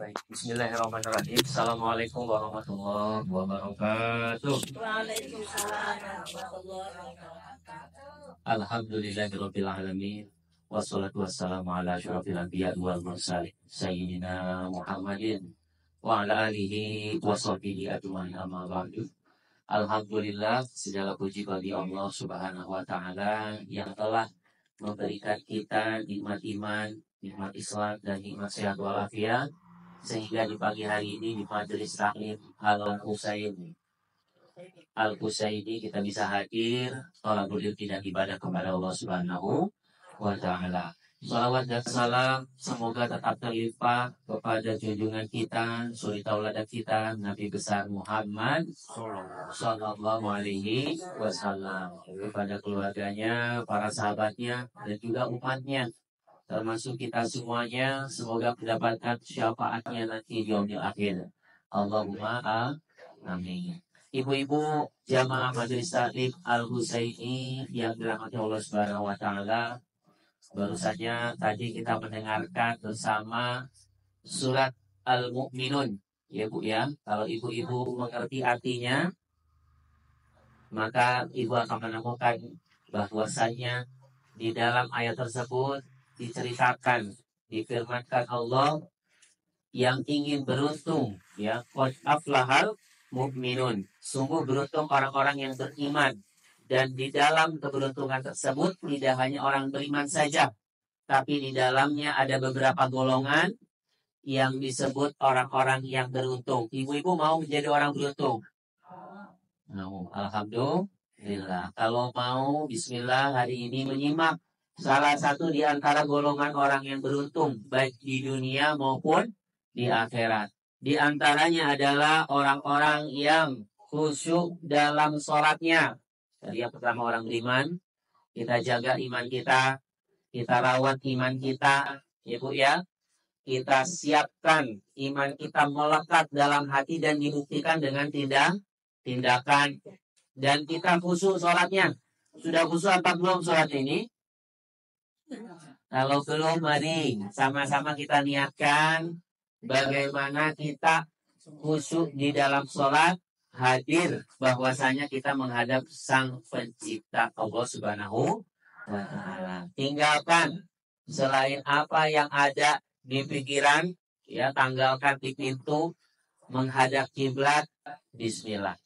Baik, bismillahirrahmanirrahim. Assalamualaikum warahmatullahi wabarakatuh. Waalaikumsalam warahmatullahi wabarakatuh. Alhamdulillahirabbil alamin. Wassalatu wassalamu ala asyrofil anbiya wal mursalin sayyidina Muhammadin wa ala alihi wa sahbihi ajmain amma ba'du. Alhamdulillah, segala puji bagi Allah Subhanahu wa taala yang telah memberikan kita nikmat iman, nikmat Islam dan nikmat sehat walafiat, sehingga di pagi hari ini di majelis taklim Al-Husaini kita bisa hadir thalabul ilmi dan ibadah kepada Allah Subhanahu wa taala. Salawat dan salam semoga tetap terlimpah kepada junjungan kita, suri tauladan kita, Nabi besar Muhammad Sallallahu Alaihi Wasallam, kepada keluarganya, para sahabatnya, dan juga umatnya, termasuk kita semuanya. Semoga mendapatkan syafaatnya nanti di yaumil akhir. Allahumma amin. Ibu-ibu jamaah majelis taklim Al-Husaini yang dirahmati Allah Subhanahu wa taala, baru saja tadi kita mendengarkan bersama surat Al-Mu'minun, ya Bu ya. Kalau ibu-ibu mengerti artinya, maka ibu akan menemukan bahwasanya di dalam ayat tersebut diceritakan, difirmankan Allah yang ingin beruntung, ya, qad aflahal mu'minun, sungguh beruntung orang-orang yang beriman. Dan di dalam keberuntungan tersebut tidak hanya orang beriman saja, tapi di dalamnya ada beberapa golongan yang disebut orang-orang yang beruntung. Ibu-ibu mau menjadi orang beruntung? Mau. Alhamdulillah. Kalau mau, bismillah, hari ini menyimak salah satu di antara golongan orang yang beruntung, baik di dunia maupun di akhirat. Di antaranya adalah orang-orang yang khusyuk dalam sholatnya. Jadi yang pertama orang beriman, kita jaga iman kita rawat iman kita, ya Bu ya. Kita siapkan iman kita melekat dalam hati dan dibuktikan dengan tindakan. Dan kita khusyuk sholatnya. Sudah khusyuk apa belum sholat ini? Kalau belum, mari sama-sama kita niatkan bagaimana kita khusyuk di dalam sholat, hadir bahwasanya kita menghadap Sang Pencipta Allah Subhanahu wa taala. Tinggalkan selain apa yang ada di pikiran, ya, tanggalkan di pintu, menghadap kiblat, bismillah,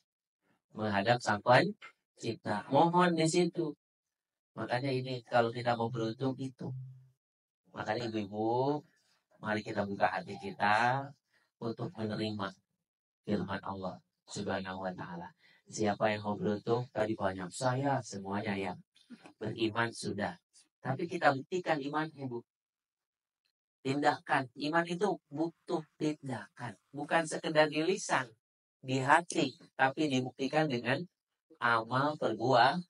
menghadap Sang Pencipta. Mohon di situ. Makanya ini kalau kita mau beruntung itu. Makanya ibu-ibu, mari kita buka hati kita untuk menerima firman Allah Subhanahu wa taala. Siapa yang mau beruntung? Tadi banyak saya semuanya yang beriman sudah. Tapi kita buktikan iman ibu. Tindakan. Iman itu butuh tindakan. Bukan sekedar di lisan, di hati, tapi dibuktikan dengan amal perbuatan.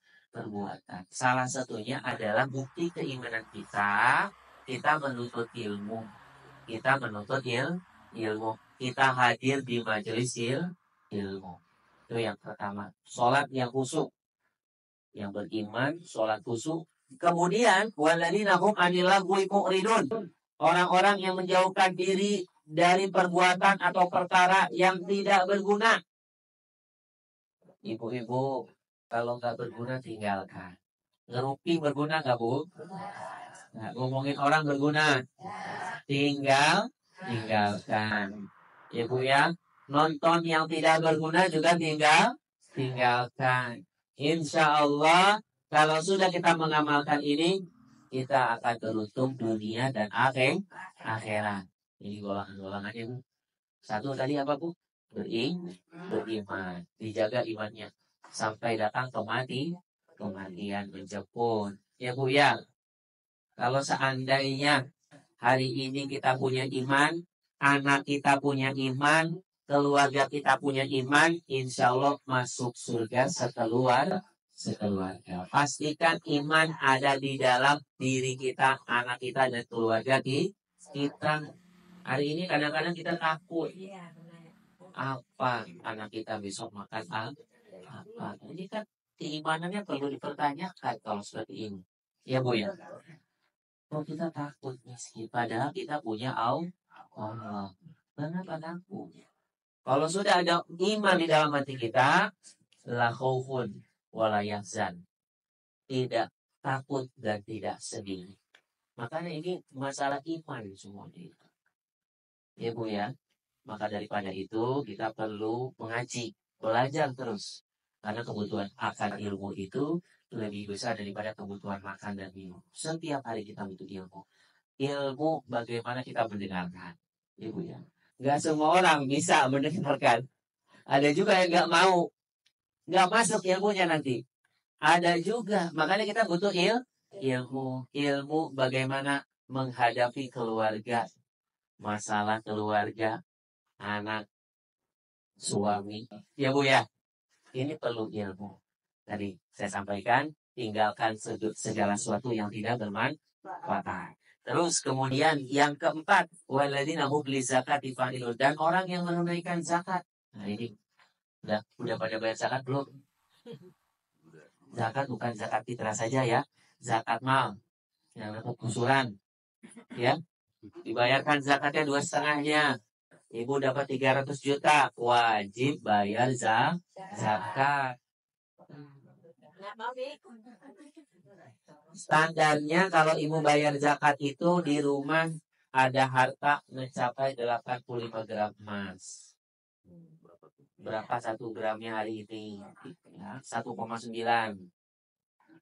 Salah satunya adalah bukti keimanan kita. Kita menuntut ilmu. Kita hadir di majelis ilmu. Itu yang pertama. Sholat yang khusyuk. Yang beriman, sholat khusyuk. Kemudian, walladzina hum 'anil lagwi mu'ridun. Orang-orang yang menjauhkan diri dari perbuatan atau perkara yang tidak berguna. Ibu-ibu, kalau nggak berguna tinggalkan. Ngerupi berguna nggak Bu? Nah, ngomongin orang berguna, tinggalkan. Ya Bu ya, nonton yang tidak berguna juga tinggalkan. Insya Allah, kalau sudah kita mengamalkan ini, kita akan beruntung dunia dan akhirat. Ini golongan-golongannya Bu. Satu tadi apa Bu? Beriman. Dijaga imannya sampai datang kematian menjemput. Ya Bu ya. Kalau seandainya hari ini kita punya iman, anak kita punya iman, keluarga kita punya iman, insya Allah masuk surga sekeluarga. Pastikan iman ada di dalam diri kita, anak kita, dan keluarga kita. Hari ini kadang-kadang kita takut. Apa anak kita besok makan apa? Ini kan keimanannya perlu dipertanyakan kalau seperti ini. Ya Bu ya. Kok kita takut miskin? Padahal kita punya Allah. Kenapa takut? Kalau sudah ada iman di dalam hati kita, la khaufun wala yahzan. Tidak takut dan tidak sedih. Makanya ini masalah iman semuanya. Ya Bu ya. Maka daripada itu kita perlu mengaji, belajar terus. Karena kebutuhan akan ilmu itu lebih besar daripada kebutuhan makan dan minum. Setiap hari kita butuh ilmu. Ilmu bagaimana kita mendengarkan. Ibu ya. Gak semua orang bisa mendengarkan. Ada juga yang gak mau. Gak masuk ilmunya nanti. Ada juga. Makanya kita butuh ilmu. Ilmu bagaimana menghadapi keluarga. Masalah keluarga. Anak. Suami. Ya Bu ya. Ini perlu ilmu. Tadi saya sampaikan. Tinggalkan segala sesuatu yang tidak bermanfaat. Terus kemudian yang keempat, waladina hum lizakati fa'ilun, dan orang yang menunaikan zakat. Nah ini udah pada bayar zakat belum? Zakat bukan zakat fitrah saja ya, zakat mal yang kusuran, ya dibayarkan zakatnya 2,5-nya. Ibu dapat 300 juta, wajib bayar zakat. Standarnya kalau ibu bayar zakat itu di rumah ada harta mencapai 85 gram emas. Berapa 1 gramnya hari ini? Ya, 1,9.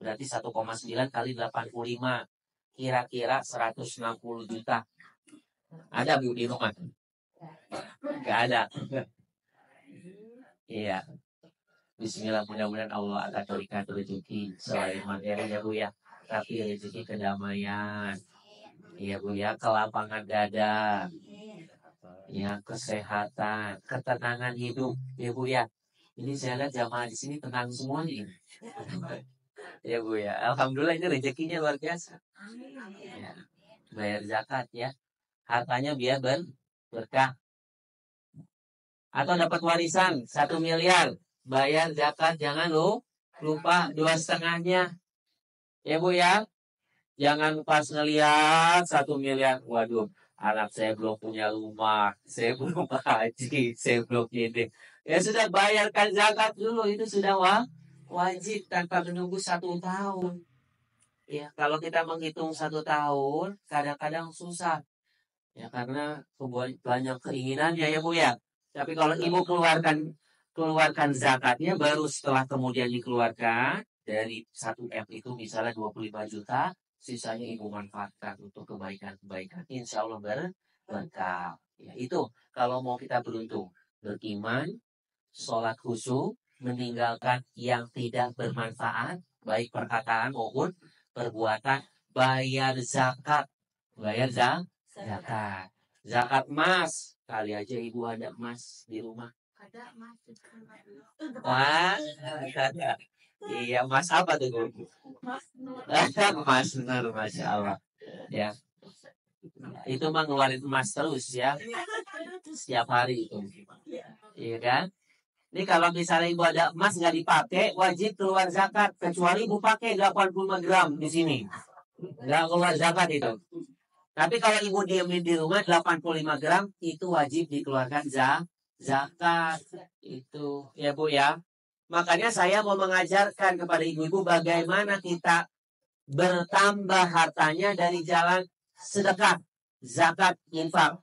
Berarti 1,9 kali 85. Kira-kira 160 juta. Ada Bu di rumah? Gak ada. Iya. Bismillah, mudah-mudahan Allah akan berikan rezeki selain materi ya Bu ya. Tapi rezeki kedamaian. Iya Bu ya, kelapangan dada. Ya, kesehatan, ketenangan hidup. Ya Bu ya. Ini saya lihat jamaah di sini tenang semua nih. Ya Bu ya. Alhamdulillah ini rezekinya luar biasa. Ya. Bayar zakat ya. Hartanya biar berkah. Atau dapat warisan 1 miliar. Bayar zakat jangan lupa 2,5-nya. Ya Bu ya. Jangan pas ngelihat 1 miliar. Waduh, anak saya belum punya rumah. Saya belum haji. Saya belum ini. Ya sudah, bayarkan zakat dulu. Itu sudah wajib tanpa menunggu 1 tahun. Ya, kalau kita menghitung 1 tahun, kadang-kadang susah. Ya, karena banyak keinginannya ya Bu ya. Tapi kalau ibu keluarkan zakatnya baru setelah kemudian dikeluarkan dari 1 M itu misalnya 25 juta, sisanya ibu manfaatkan untuk kebaikan-kebaikan. Insya Allah berkah. Ya, itu kalau mau kita beruntung, beriman, sholat khusyuk, meninggalkan yang tidak bermanfaat, baik perkataan maupun perbuatan, bayar zakat, zakat. Zakat emas. Kali aja ibu ada emas di rumah. Wah, ada. Iya, emas apa tuh Bu? Emas nur, Masya Allah. Ya. Itu mah ngeluarin emas terus ya. Setiap hari itu. Iya kan? Ini kalau misalnya ibu ada emas nggak dipakai, wajib keluar zakat. Kecuali ibu pakai 85 gram di sini. Nggak keluar zakat itu. Tapi kalau ibu diemin di rumah 85 gram, itu wajib dikeluarkan zakat. Itu ya Bu ya. Makanya saya mau mengajarkan kepada ibu-ibu bagaimana kita bertambah hartanya dari jalan sedekah, zakat, infak.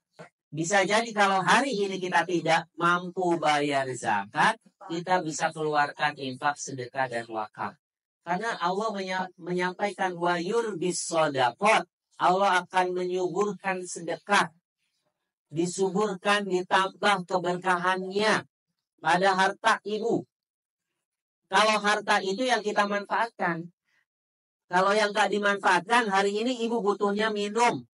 Bisa jadi kalau hari ini kita tidak mampu bayar zakat, kita bisa keluarkan infak, sedekah, dan wakaf. Karena Allah menyampaikan wa yurbis shadaqat. Allah akan menyuburkan sedekah. Disuburkan, ditambah keberkahannya pada harta ibu. Kalau harta itu yang kita manfaatkan. Kalau yang tak dimanfaatkan, hari ini ibu butuhnya minum.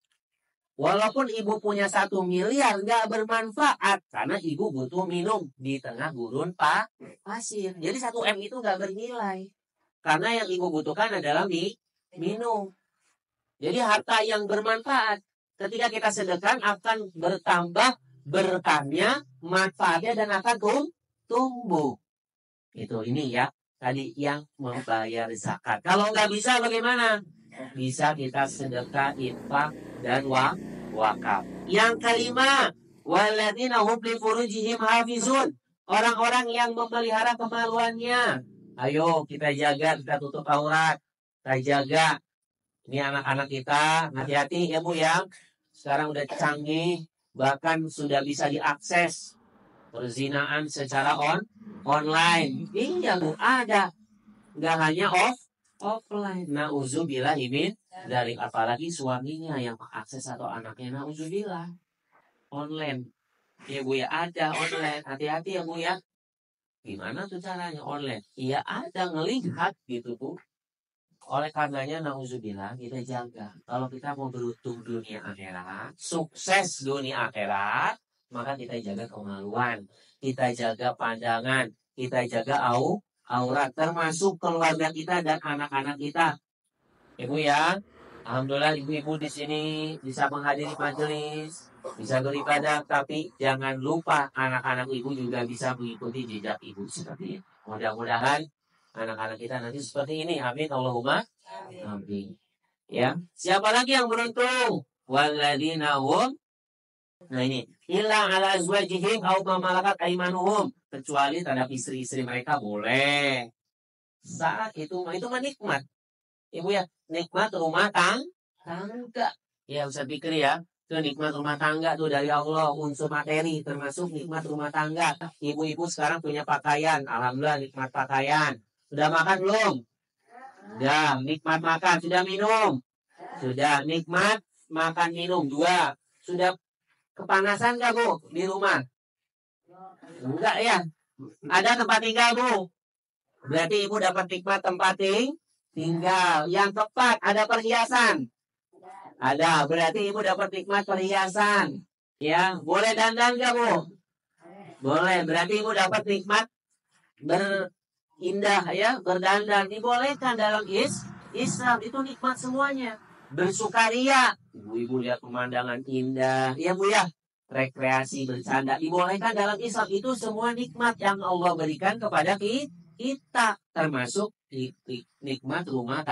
Walaupun ibu punya 1 miliar, nggak bermanfaat. Karena ibu butuh minum di tengah gurun pasir. Jadi 1 M itu nggak bernilai. Karena yang ibu butuhkan adalah minum. Jadi harta yang bermanfaat. Ketika kita sedekah akan bertambah berkahnya, manfaatnya, dan akan tumbuh. Itu ini ya. Tadi yang membayar zakat. Kalau nggak bisa bagaimana? Bisa kita sedekah, infak, dan wakaf. Yang kelima, Walladzina hum li furujihim hafizun. Orang-orang yang memelihara kemaluannya. Ayo kita jaga, kita tutup aurat. Kita jaga. Ini anak-anak kita, hati-hati ya Bu ya. Sekarang udah canggih, bahkan sudah bisa diakses perzinaan secara online. Iya Bu, ada. Nggak hanya offline. Nauzubillah min dari apalagi suaminya yang mengakses atau anaknya, nauzubillah. Online. Ya Bu ya, ada online. Hati-hati ya Bu ya. Gimana tuh caranya online? Iya ada, ngelihat gitu Bu. Oleh karenanya nauzubillah kita jaga. Kalau kita mau beruntung dunia akhirat, sukses dunia akhirat, maka kita jaga kemaluan, kita jaga pandangan, kita jaga aurat, termasuk keluarga kita dan anak-anak kita. Ibu ya, alhamdulillah ibu-ibu di sini bisa menghadiri majelis, bisa beribadah, tapi jangan lupa anak-anak ibu juga bisa mengikuti jejak ibu seperti ini. Mudah-mudahan anak-anak kita nanti seperti ini. Amin Allahumma amin. Ya, siapa lagi yang beruntung? Walladzina hum, nah ini, illa ala azwajihim aw ma malakat aimanuhum, kecuali terhadap istri-istri mereka boleh. Saat itu mah nikmat. Ibu ya, nikmat rumah tangga. Ya Ustaz pikir ya, itu nikmat rumah tangga tuh dari Allah, unsur materi termasuk nikmat rumah tangga. Ibu-ibu sekarang punya pakaian, alhamdulillah nikmat pakaian. Sudah makan belum? Sudah, nikmat makan. Sudah minum? Sudah, nikmat makan minum. 2. Sudah kepanasan gak Bu di rumah? Enggak ya? Ada tempat tinggal Bu? Berarti ibu dapat nikmat tempat tinggal. Yang tepat, ada perhiasan? Ada, berarti ibu dapat nikmat perhiasan. Ya, boleh dandan gak Bu? Boleh, berarti ibu dapat nikmat indah ya, berdandan dibolehkan dalam Islam, itu nikmat semuanya. Bersukaria, ibu-ibu lihat pemandangan indah, ya Bu ya, rekreasi, bercanda dibolehkan dalam Islam, itu semua nikmat yang Allah berikan kepada kita, termasuk nikmat rumah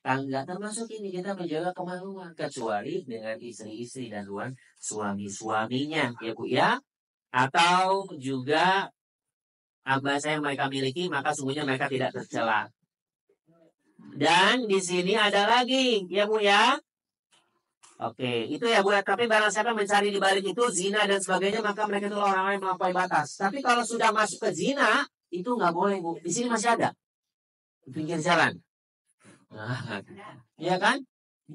tangga, termasuk ini kita menjaga kemaluan, kecuali dengan istri-istri dan suami-suaminya ya Bu ya, atau juga bahasa yang mereka miliki, maka sungguhnya mereka tidak tercela. Dan di sini ada lagi, ya Bu ya. Oke, itu ya Bu. Tapi barang siapa mencari di balik itu zina dan sebagainya, maka mereka itu orang-orang yang melampaui batas. Tapi kalau sudah masuk ke zina, itu nggak boleh Bu. Di sini masih ada di pinggir jalan. Nah, ya kan?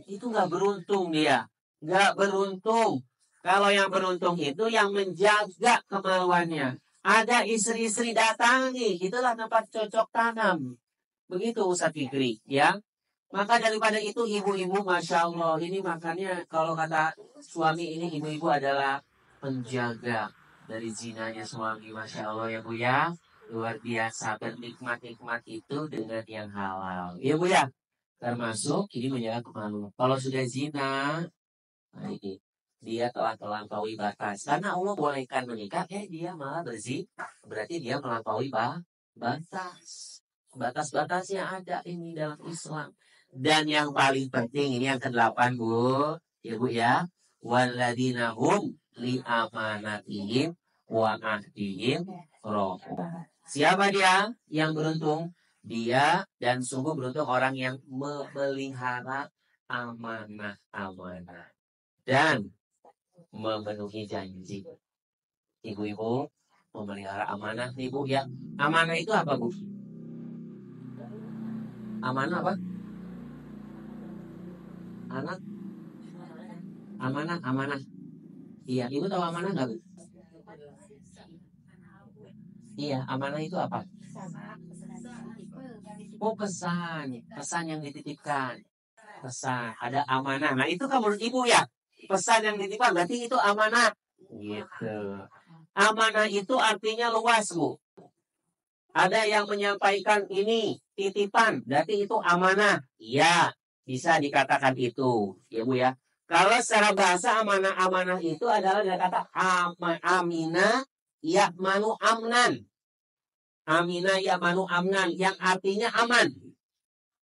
Itu nggak beruntung dia, nggak beruntung. Kalau yang beruntung itu yang menjaga kemaluannya. Ada istri-istri datangi, itulah tempat cocok tanam. Begitu Ustaz Fikri, ya. Maka daripada itu ibu-ibu, Masya Allah, ini makanya kalau kata suami ini, ibu-ibu adalah penjaga dari zinanya suami, Masya Allah ya Bu ya. Luar biasa, bernikmat-nikmat itu dengan yang halal. Ya Bu ya, termasuk ini menjaga kemaluan. Kalau sudah zina, nah ini dia telah melampaui batas. Karena Allah bolehkan menikah, dia malah berzina. Berarti dia melampaui batas. Batas-batasnya ada ini dalam Islam. Dan yang paling penting ini yang ke-8 Bu, ya Bu ya. Walladzina hum li amanatihim wa ahdihim ra'un. Siapa dia yang beruntung? Dia dan sungguh beruntung orang yang memelihara amanah-amanah dan memenuhi janji. Ibu-ibu memelihara amanah nih Bu ya. Amanah itu apa Bu? Amanah apa? Anak? Amanah. Iya, Ibu tahu amanah nggak Bu? Iya, amanah itu apa? Oh, pesan yang dititipkan. Pesan, ada amanah. Nah itu kan menurut Ibu ya, pesan yang dititipkan berarti itu amanah. Gitu. Amanah itu artinya luas Bu. Ada yang menyampaikan ini titipan, berarti itu amanah. Iya, bisa dikatakan itu, ya Bu ya. Kalau secara bahasa amanah itu adalah dari kata amina ya'manu amnan. Amina ya'manu amnan yang artinya aman.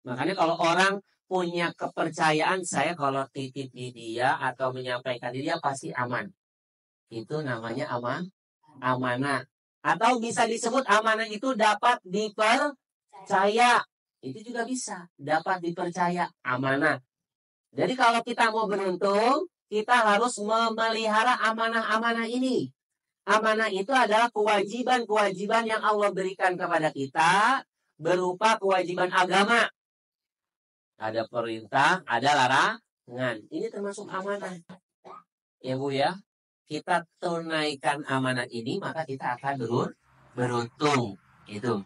Makanya kalau orang punya kepercayaan, saya kalau titip di dia atau menyampaikan di dia pasti aman. Itu namanya amanah. Atau bisa disebut amanah itu dapat dipercaya. Itu juga bisa. Dapat dipercaya. Amanah. Jadi kalau kita mau beruntung, kita harus memelihara amanah-amanah ini. Amanah itu adalah kewajiban-kewajiban yang Allah berikan kepada kita berupa kewajiban agama. Ada perintah, ada larangan. Ini termasuk amanah. Ya Bu ya. Kita tunaikan amanah ini, maka kita akan beruntung. Itu.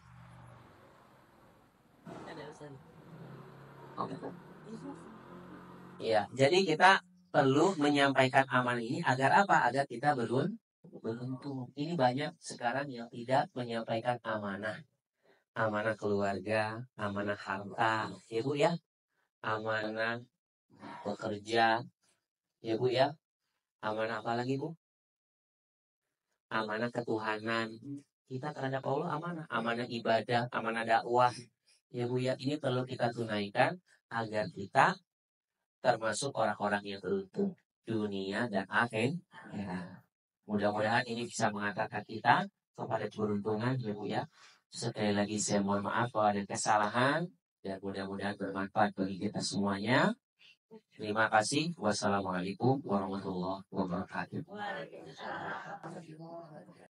Oke. Ya, jadi kita perlu menyampaikan amanah ini agar apa? Agar kita beruntung. Ini banyak sekarang yang tidak menyampaikan amanah. Amanah keluarga, amanah harta, ya Bu ya. Amanah bekerja, ya Bu ya. Amanah apa lagi Bu? Amanah ketuhanan. Kita terhadap Allah amanah. Amanah ibadah, amanah dakwah. Ya Bu ya, ini perlu kita tunaikan agar kita termasuk orang-orang yang beruntung dunia dan akhir. Ya. Mudah-mudahan ini bisa mengantarkan kita kepada keberuntungan ya Bu ya. Sekali lagi saya mohon maaf kalau ada kesalahan dan mudah-mudahan bermanfaat bagi kita semuanya. Terima kasih. Wassalamualaikum warahmatullahi wabarakatuh. Waalaikumsalam.